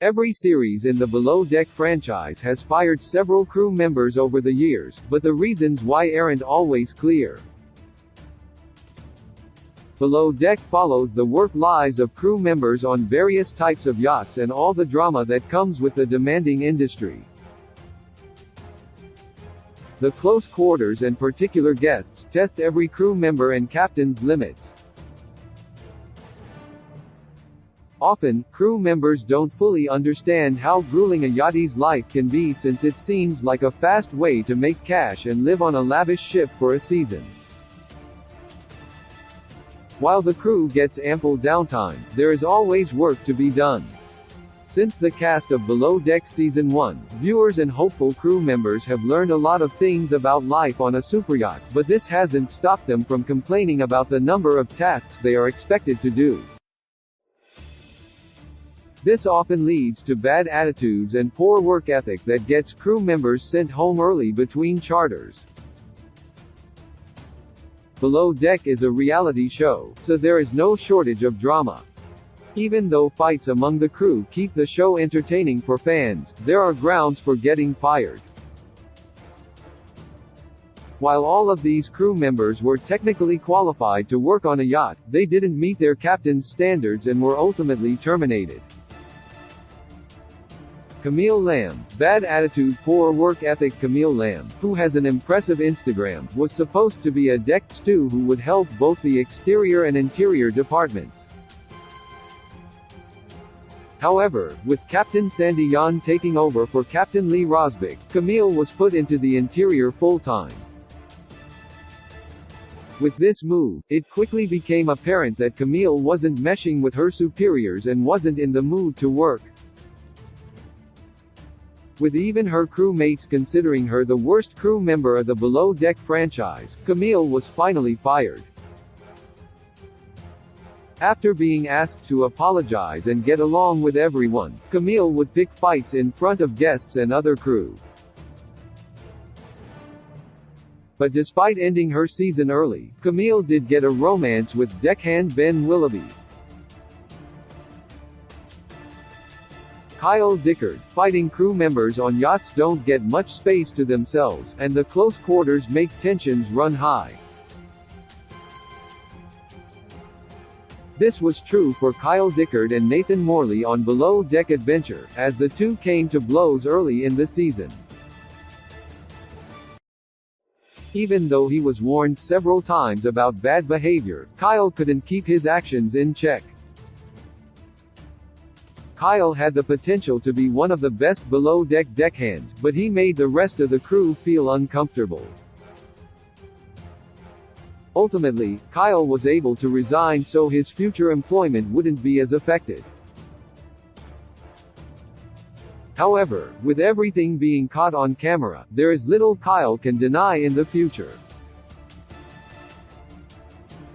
Every series in the Below Deck franchise has fired several crew members over the years, but the reasons why aren't always clear. Below Deck follows the work lives of crew members on various types of yachts and all the drama that comes with the demanding industry. The close quarters and particular guests test every crew member and captain's limits. Often, crew members don't fully understand how grueling a yachty's life can be, since it seems like a fast way to make cash and live on a lavish ship for a season. While the crew gets ample downtime, there is always work to be done. Since the cast of Below Deck Season 1, viewers and hopeful crew members have learned a lot of things about life on a superyacht, but this hasn't stopped them from complaining about the number of tasks they are expected to do. This often leads to bad attitudes and poor work ethic that gets crew members sent home early between charters. Below Deck is a reality show, so there is no shortage of drama. Even though fights among the crew keep the show entertaining for fans, there are grounds for getting fired. While all of these crew members were technically qualified to work on a yacht, they didn't meet their captain's standards and were ultimately terminated. Camille Lamb, bad attitude, poor work ethic. Camille Lamb, who has an impressive Instagram, was supposed to be a deck stew who would help both the exterior and interior departments. However, with Captain Sandy Yan taking over for Captain Lee Rosbeck, Camille was put into the interior full-time. With this move, it quickly became apparent that Camille wasn't meshing with her superiors and wasn't in the mood to work. With even her crewmates considering her the worst crew member of the Below Deck franchise, Camille was finally fired. After being asked to apologize and get along with everyone, Camille would pick fights in front of guests and other crew. But despite ending her season early, Camille did get a romance with deckhand Ben Willoughby. Kyle Dickard, fighting crew members on yachts don't get much space to themselves, and the close quarters make tensions run high. This was true for Kyle Dickard and Nathan Morley on Below Deck Adventure, as the two came to blows early in the season. Even though he was warned several times about bad behavior, Kyle couldn't keep his actions in check. Kyle had the potential to be one of the best Below Deck deckhands, but he made the rest of the crew feel uncomfortable. Ultimately, Kyle was able to resign so his future employment wouldn't be as affected. However, with everything being caught on camera, there is little Kyle can deny in the future.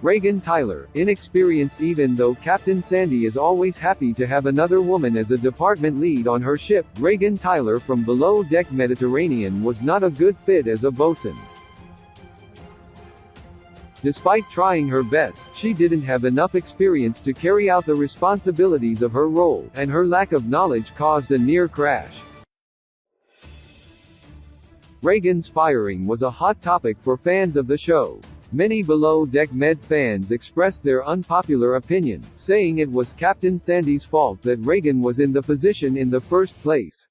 Reagan Tyler, inexperienced. Even though Captain Sandy is always happy to have another woman as a department lead on her ship, Reagan Tyler from Below Deck Mediterranean was not a good fit as a bosun. Despite trying her best, she didn't have enough experience to carry out the responsibilities of her role, and her lack of knowledge caused a near crash. Reagan's firing was a hot topic for fans of the show. Many Below Deck Med fans expressed their unpopular opinion, saying it was Captain Sandy's fault that Reagan was in the position in the first place.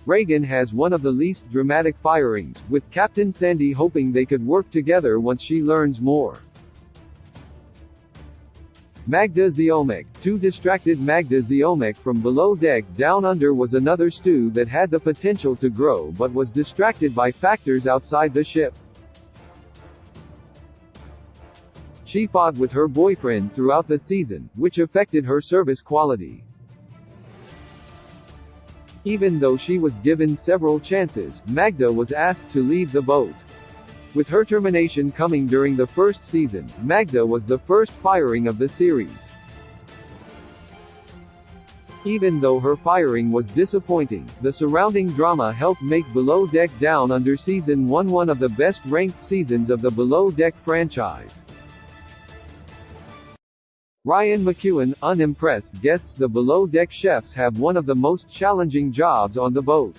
Reagan has one of the least dramatic firings, with Captain Sandy hoping they could work together once she learns more. Magda Ziomek, too distracted. Magda Ziomek from Below Deck Down Under was another stew that had the potential to grow but was distracted by factors outside the ship. She fought with her boyfriend throughout the season, which affected her service quality. Even though she was given several chances, Magda was asked to leave the boat. With her termination coming during the first season, Magda was the first firing of the series. Even though her firing was disappointing, the surrounding drama helped make Below Deck Down Under Season 1 one of the best-ranked seasons of the Below Deck franchise. Ryan McEwen, unimpressed, guests the below-deck chefs have one of the most challenging jobs on the boat.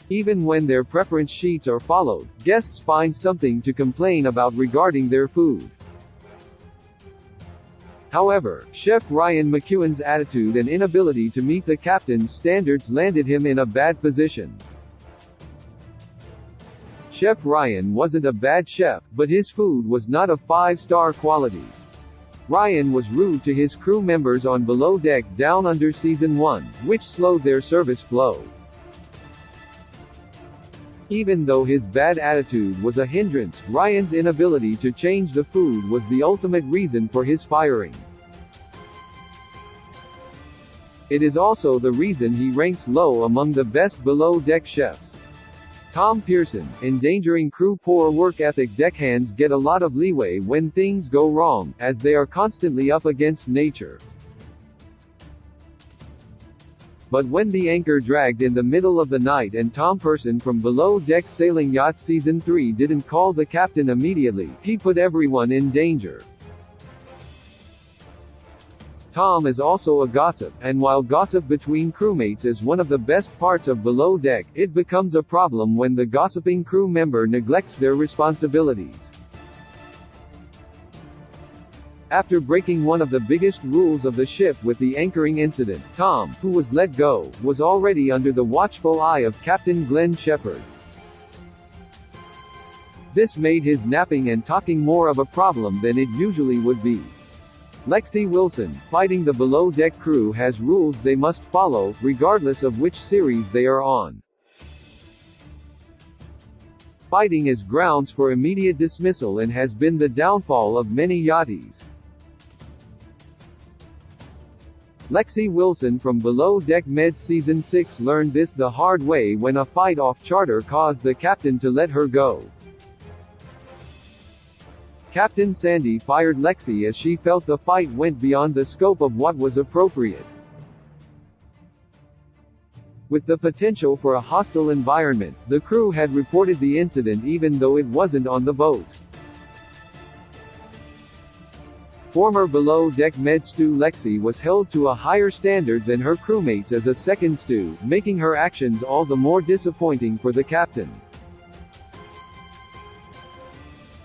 Even when their preference sheets are followed, guests find something to complain about regarding their food. However, Chef Ryan McEwen's attitude and inability to meet the captain's standards landed him in a bad position. Chef Ryan wasn't a bad chef, but his food was not of 5-star quality. Ryan was rude to his crew members on Below Deck Down Under Season 1, which slowed their service flow. Even though his bad attitude was a hindrance, Ryan's inability to change the food was the ultimate reason for his firing. It is also the reason he ranks low among the best below-deck chefs. Tom Pearson, endangering crew. Poor work ethic. Deckhands get a lot of leeway when things go wrong, as they are constantly up against nature. But when the anchor dragged in the middle of the night and Tom Pearson from Below Deck Sailing Yacht Season 3 didn't call the captain immediately, he put everyone in danger. Tom is also a gossip, and while gossip between crewmates is one of the best parts of Below Deck, it becomes a problem when the gossiping crew member neglects their responsibilities. After breaking one of the biggest rules of the ship with the anchoring incident, Tom, who was let go, was already under the watchful eye of Captain Glenn Shepard. This made his napping and talking more of a problem than it usually would be. Lexi Wilson, fighting the below-deck crew, has rules they must follow, regardless of which series they are on. Fighting is grounds for immediate dismissal and has been the downfall of many yachties. Lexi Wilson from Below Deck Med Season 6 learned this the hard way when a fight off charter caused the captain to let her go. Captain Sandy fired Lexi as she felt the fight went beyond the scope of what was appropriate. With the potential for a hostile environment, the crew had reported the incident even though it wasn't on the boat. Former Below Deck Med Stew Lexi was held to a higher standard than her crewmates as a second stew, making her actions all the more disappointing for the captain.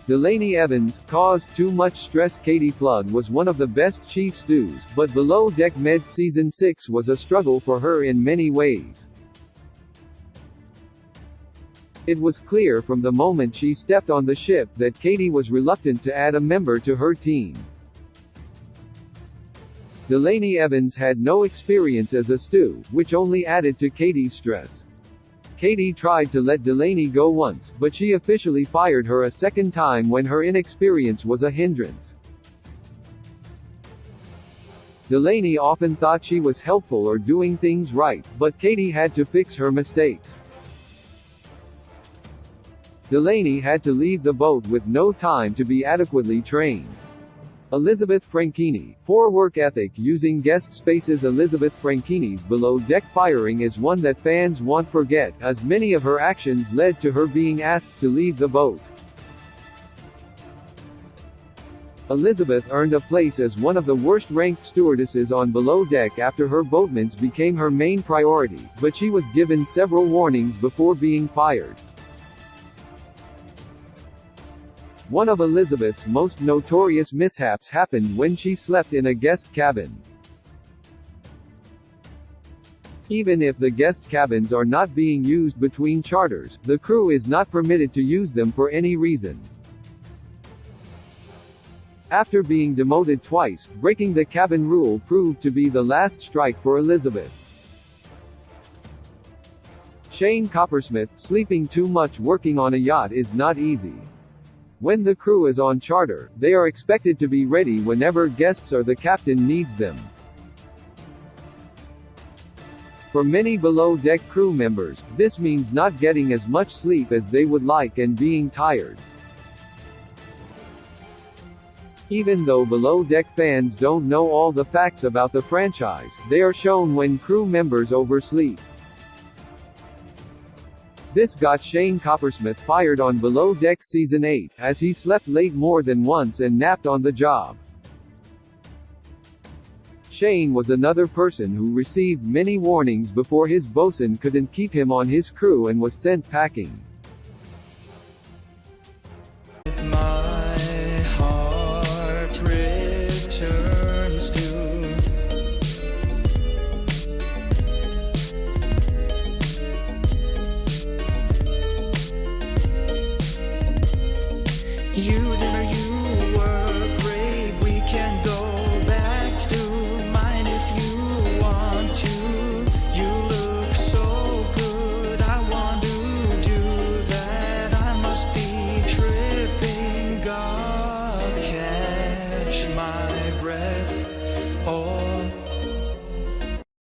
Delaney Evans caused too much stress. Katie Flood was one of the best chief stews, but Below Deck Med Season 6 was a struggle for her in many ways. It was clear from the moment she stepped on the ship that Katie was reluctant to add a member to her team. Delaney Evans had no experience as a stew, which only added to Katie's stress. Katie tried to let Delaney go once, but she officially fired her a second time when her inexperience was a hindrance. Delaney often thought she was helpful or doing things right, but Katie had to fix her mistakes. Delaney had to leave the boat with no time to be adequately trained. Elizabeth Franchini, poor work ethic using guest spaces. Elizabeth Franchini's below deck firing is one that fans won't forget, as many of her actions led to her being asked to leave the boat. Elizabeth earned a place as one of the worst-ranked stewardesses on Below Deck after her boatmans became her main priority, but she was given several warnings before being fired. One of Elizabeth's most notorious mishaps happened when she slept in a guest cabin. Even if the guest cabins are not being used between charters, the crew is not permitted to use them for any reason. After being demoted twice, breaking the cabin rule proved to be the last strike for Elizabeth. Shane Coppersmith, sleeping too much working on a yacht is not easy. When the crew is on charter, they are expected to be ready whenever guests or the captain needs them. For many below-deck crew members, this means not getting as much sleep as they would like and being tired. Even though below-deck fans don't know all the facts about the franchise, they are shown when crew members oversleep. This got Shane Coppersmith fired on Below Deck Season 8, as he slept late more than once and napped on the job. Shane was another person who received many warnings before his bosun couldn't keep him on his crew and was sent packing. My heart returns to you, dear, you